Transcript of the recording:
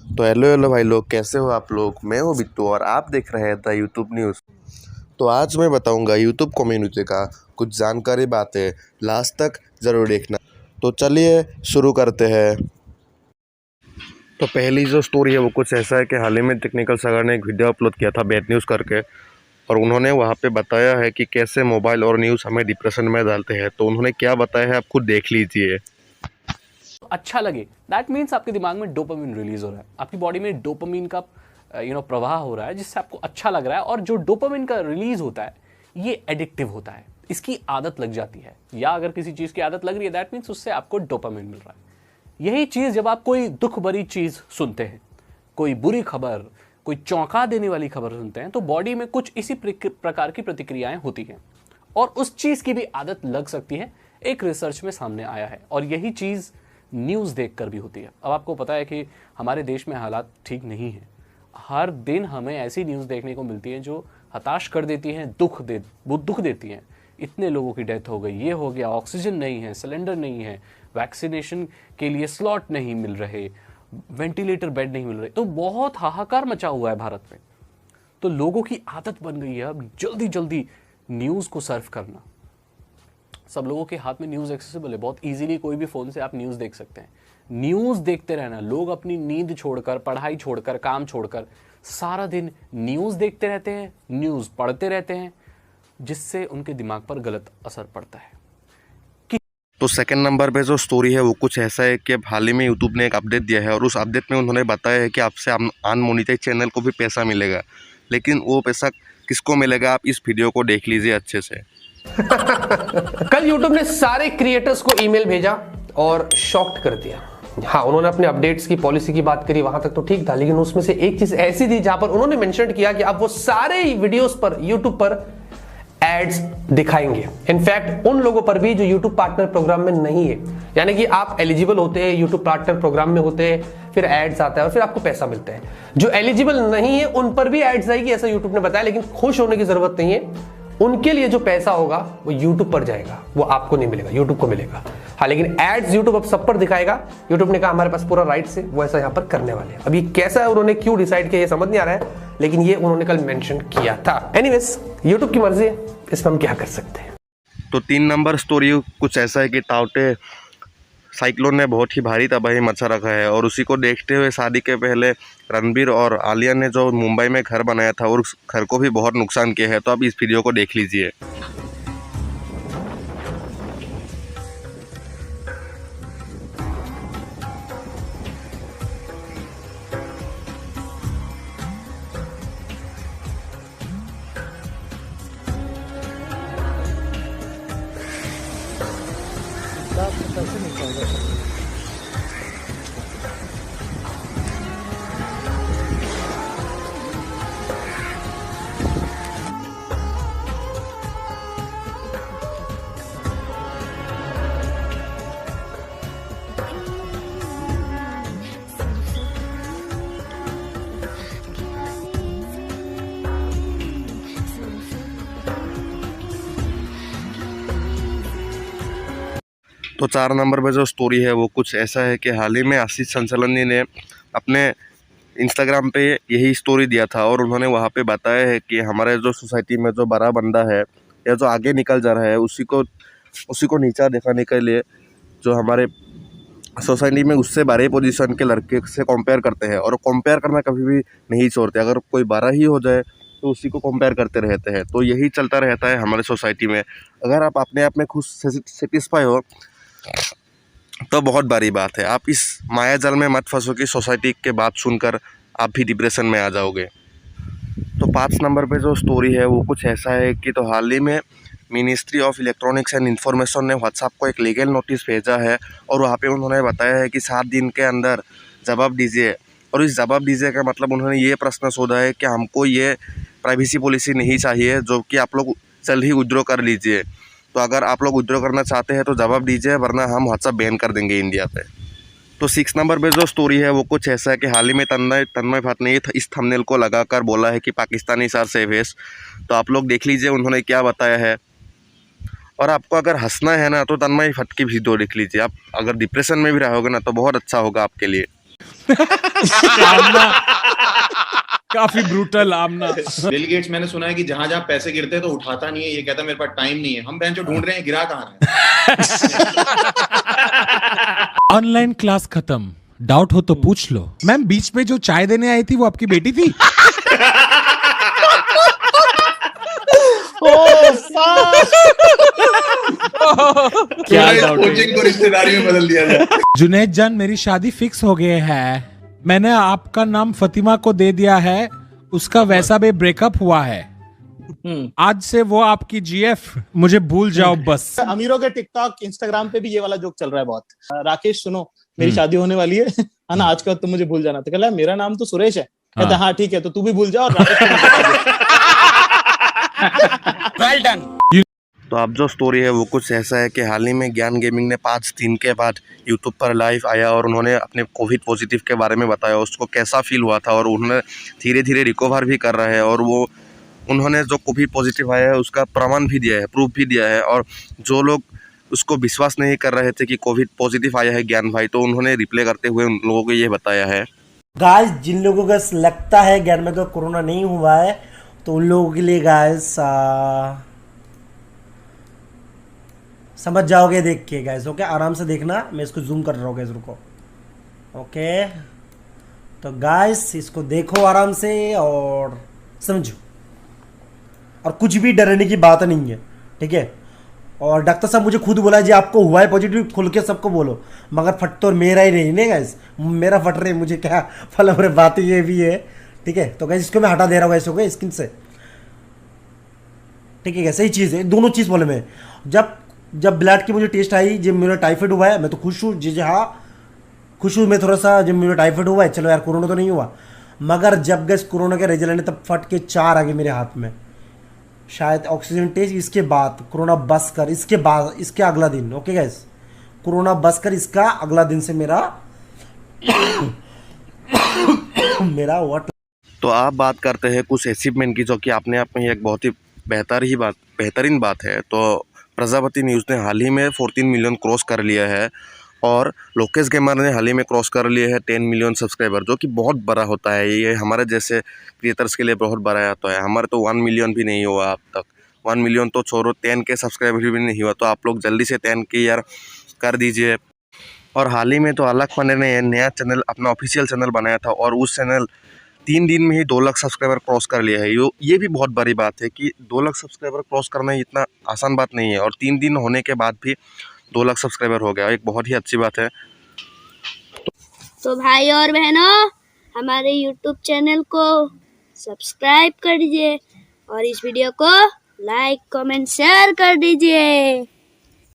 तो hello hello भाई लोग, कैसे हो आप लोग। मैं हूँ बिट्टू और आप देख रहे थे यूट्यूब न्यूज़। तो आज मैं बताऊंगा यूट्यूब कम्युनिटी का कुछ जानकारी बातें, लास्ट तक ज़रूर देखना। तो चलिए शुरू करते हैं। तो पहली जो स्टोरी है वो कुछ ऐसा है कि हाल ही में टेक्निकल सागर ने एक वीडियो अपलोड किया था बैड न्यूज़ करके, और उन्होंने वहाँ पे बताया है कि कैसे मोबाइल और न्यूज़ हमें डिप्रेशन में डालते हैं। तो उन्होंने क्या बताया है आप खुद देख लीजिए। अच्छा लगे, दैट मीन्स आपके दिमाग में डोपामिन रिलीज हो रहा है, आपकी बॉडी में डोपामिन का प्रवाह हो रहा है, जिससे आपको अच्छा लग रहा है। और जो डोपामिन का रिलीज होता है ये एडिक्टिव होता है, इसकी आदत लग जाती है। या अगर किसी चीज की आदत लग रही है दैट मीन्स उससे आपको डोपामिन मिल रहा है। यही चीज जब आप कोई दुख भरी चीज सुनते हैं, कोई बुरी खबर, कोई चौंका देने वाली खबर सुनते हैं, तो बॉडी में कुछ इसी प्रकार की प्रतिक्रियाएं होती हैं और उस चीज की भी आदत लग सकती है। एक रिसर्च में सामने आया है और यही चीज न्यूज़ देखकर भी होती है। अब आपको पता है कि हमारे देश में हालात ठीक नहीं है। हर दिन हमें ऐसी न्यूज़ देखने को मिलती है जो हताश कर देती हैं, दुख देती हैं। इतने लोगों की डेथ हो गई, ये हो गया, ऑक्सीजन नहीं है, सिलेंडर नहीं है, वैक्सीनेशन के लिए स्लॉट नहीं मिल रहे, वेंटिलेटर बेड नहीं मिल रहे। तो बहुत हाहाकार मचा हुआ है भारत में। तो लोगों की आदत बन गई है अब जल्दी जल्दी न्यूज़ को सर्व करना। सब लोगों के हाथ में न्यूज़ एक्सेसिबल है, बहुत इजीली कोई भी फ़ोन से आप न्यूज़ देख सकते हैं। न्यूज़ देखते रहना, लोग अपनी नींद छोड़कर, पढ़ाई छोड़कर, काम छोड़कर सारा दिन न्यूज़ देखते रहते हैं, न्यूज़ पढ़ते रहते हैं, जिससे उनके दिमाग पर गलत असर पड़ता है। तो सेकंड नंबर पे जो स्टोरी है वो कुछ ऐसा है कि हाल ही में यूट्यूब ने एक अपडेट दिया है और उस अपडेट में उन्होंने बताया है कि आपसे अनमोनेटाइज चैनल को भी पैसा मिलेगा। लेकिन वो पैसा किसको मिलेगा, आप इस वीडियो को देख लीजिए अच्छे से। कल YouTube ने सारे क्रिएटर्स को ईमेल भेजा और शॉक्ड कर दिया। हाँ, उन्होंने अपने अपडेट्स की पॉलिसी की बात करी, वहां तक तो ठीक था, लेकिन उसमें से एक चीज ऐसी थी जहां पर उन्होंने मेंशन किया कि अब वो सारे वीडियोस पर YouTube पर एड्स दिखाएंगे। इनफैक्ट उन लोगों पर भी जो YouTube पार्टनर प्रोग्राम में नहीं है, यानी कि आप एलिजिबल होते हैं, YouTube पार्टनर प्रोग्राम में होते हैं, फिर एड्स आता है और फिर आपको पैसा मिलता है। जो एलिजिबल नहीं है उन पर भी एड्स आएगी, ऐसा YouTube ने बताया। लेकिन खुश होने की जरूरत नहीं है, उनके लिए जो पैसा होगा वो YouTube पर जाएगा, वो आपको नहीं मिलेगा, YouTube को मिलेगा। हाँ, लेकिन एड्स YouTube अब सब पर दिखाएगा। YouTube ने कहा हमारे पास पूरा राइट्स है, वो ऐसा यहाँ पर करने वाले हैं। अब ये कैसा है, उन्होंने क्यों डिसाइड किया, ये समझ नहीं आ रहा है, लेकिन ये उन्होंने कल मेंशन किया था। एनीवेज, YouTube की मर्जी है, इसमें हम क्या कर सकते हैं। तो 3 नंबर स्टोरी कुछ ऐसा है कि ताउटे साइक्लोन ने बहुत ही भारी तबाही मचा रखा है, और उसी को देखते हुए शादी के पहले रणबीर और आलिया ने जो मुंबई में घर बनाया था और उस घर को भी बहुत नुकसान किया है। तो आप इस वीडियो को देख लीजिए। तो 4 नंबर पे जो स्टोरी है वो कुछ ऐसा है कि हाल ही में आशीष संचलनी ने अपने इंस्टाग्राम पे यही स्टोरी दिया था, और उन्होंने वहाँ पे बताया है कि हमारे जो सोसाइटी में जो बड़ा बंदा है या जो आगे निकल जा रहा है उसी को नीचा दिखाने के लिए जो हमारे सोसाइटी में उससे बड़े पोजीशन के लड़के से कंपेयर करते हैं, और कंपेयर करना कभी भी नहीं छोड़ते। अगर कोई बड़ा ही हो जाए तो उसी को कंपेयर करते रहते हैं। तो यही चलता रहता है हमारे सोसाइटी में। अगर आप अपने आप में खुद सेटिस्फाई हो तो बहुत बड़ी बात है। आप इस माया जाल में मत फंसो कि सोसाइटी के बात सुनकर आप भी डिप्रेशन में आ जाओगे। तो 5 नंबर पे जो स्टोरी है वो कुछ ऐसा है कि तो हाल ही में ministry of electronics and information ने व्हाट्सएप को एक लीगल नोटिस भेजा है, और वहाँ पे उन्होंने बताया है कि 7 दिन के अंदर जवाब दीजिए। और इस जवाब दीजिए का मतलब उन्होंने ये प्रश्न सोधा है कि हमको ये प्राइवेसी पॉलिसी नहीं चाहिए जो कि आप लोग जल्द ही विड्रॉ कर लीजिए। तो अगर आप लोग विड्रॉ करना चाहते हैं तो जवाब दीजिए, वरना हम व्हाट्सएप बैन कर देंगे इंडिया पे। तो 6 नंबर पे जो स्टोरी है वो कुछ ऐसा है कि हाल ही में तन्मय भट्ट ने इस थंबनेल को लगाकर बोला है कि पाकिस्तानी आर सेवेस। तो आप लोग देख लीजिए उन्होंने क्या बताया है। और आपको अगर हंसना है ना तो तन्मय भट्ट की वीडियो देख लीजिए। आप अगर डिप्रेशन में भी रहोगे ना तो बहुत अच्छा होगा आपके लिए। आमना काफी ब्रूटल आमना। बिल गेट्स मैंने सुना है कि जहां जहां पैसे गिरते हैं तो उठाता नहीं है, ये कहता है मेरे पास टाइम नहीं है। हम बेंचो ढूंढ रहे हैं, गिरा कहाँ है। ऑनलाइन क्लास खत्म, डाउट हो तो पूछ लो। मैम बीच में जो चाय देने आई थी वो आपकी बेटी थी? क्या doubt है? कोचिंग को रिश्तेदारी में बदल दिया जाए। जुनैद जान मेरी शादी फिक्स हो गई है, मैंने आपका नाम फतिमा को दे दिया है, उसका वैसा भी ब्रेकअप हुआ है, आज से वो आपकी जीएफ, मुझे भूल जाओ बस। अमीरों के टिकटॉक इंस्टाग्राम पे भी ये वाला जोक चल रहा है बहुत। राकेश सुनो, मेरी शादी होने वाली है ना, आज के बाद तुम मुझे भूल जाना। तो कहला मेरा नाम तो सुरेश है। कहता हाँ ठीक है, तो तू भी भूल जा और राकेश को भी बता दे। Well done. तो अब जो स्टोरी है वो कुछ ऐसा है कि हाल ही में ज्ञान गेमिंग ने 5 दिन के बाद यूट्यूब पर लाइव आया और उन्होंने अपने कोविड पॉजिटिव के बारे में बताया, उसको कैसा फील हुआ था और उन्होंने धीरे धीरे रिकवर भी कर रहा है। और वो उन्होंने जो कोविड पॉजिटिव आया है उसका प्रमाण भी दिया है, प्रूफ भी दिया है। और जो लोग उसको विश्वास नहीं कर रहे थे कि कोविड पॉजिटिव आया है ज्ञान भाई, तो उन्होंने रिप्लाई करते हुए उन लोगों को ये बताया है। गाइस जिन लोगों को लगता है ज्ञान में को कोरोना नहीं हुआ है, तो उन लोगों के लिए गाइस समझ जाओगे देख के गाइस। ओके, आराम से देखना, मैं इसको जूम कर रहा हूँ गाइस, रुको। ओके, तो गाइस इसको देखो आराम से और समझो, और कुछ भी डरने की बात नहीं है, ठीक है। और डॉक्टर साहब मुझे खुद बोला जी आपको हुआ है पॉजिटिव, खुल के सबको बोलो, मगर फट तो मेरा ही नहीं है गाइस, मेरा फट रहे, मुझे क्या फल रहे, बात ये भी है, ठीक है। तो गाइस इसको मैं हटा दे रहा हूँ गाइस, ओके, स्किन से, ठीक है। सही चीज़ है, दोनों चीज़ बोले मैं। जब ब्लड की मुझे टेस्ट आई, जब मेरा टाइफाइड हुआ है, मैं तो खुश हूँ जी, हाँ खुश हूँ मैं थोड़ा सा, जब मेरा टाइफाइड हुआ है, चलो यार कोरोना तो नहीं हुआ। मगर जब गैस कोरोना के रिजल्ट आने तब फट के 4 आ गए मेरे हाथ में, शायद ऑक्सीजन टेस्ट, इसके बाद कोरोना बस कर, इसके बाद इसके अगला दिन, ओके गैस, कोरोना बस कर इसका अगला दिन से मेरा मेरा व्हाट। तो आप बात करते हैं कुछ अचीवमेंट की, जो कि अपने आप में ही एक बहुत ही बेहतरीन बात है। तो प्रजापति न्यूज़ ने हाल ही में 14 मिलियन क्रॉस कर लिया है और लोकेश गेमर ने हाल ही में क्रॉस कर लिए है 10 मिलियन सब्सक्राइबर, जो कि बहुत बड़ा होता है। ये हमारे जैसे क्रिएटर्स के लिए बहुत बड़ा होता है। हमारे तो 1 मिलियन भी नहीं हुआ अब तक, 1 मिलियन तो छोड़ो, 10 के सब्सक्राइबर भी नहीं हुआ। तो आप लोग जल्दी से 10 के यार कर दीजिए। और हाल ही में तो अलग फंडे ने नया चैनल, अपना ऑफिशियल चैनल बनाया था और उस चैनल 3 दिन में ही 2 लाख सब्सक्राइबर क्रॉस कर लिया है। ये भी बहुत बड़ी बात है कि 2 लाख सब्सक्राइबर क्रॉस करना इतना आसान बात नहीं है, और 3 दिन होने के बाद भी 2 लाख सब्सक्राइबर हो गया, एक बहुत ही अच्छी बात है। तो भाई और बहनों, हमारे YouTube चैनल को सब्सक्राइब कर दीजिए और इस वीडियो को लाइक कमेंट शेयर कर दीजिए।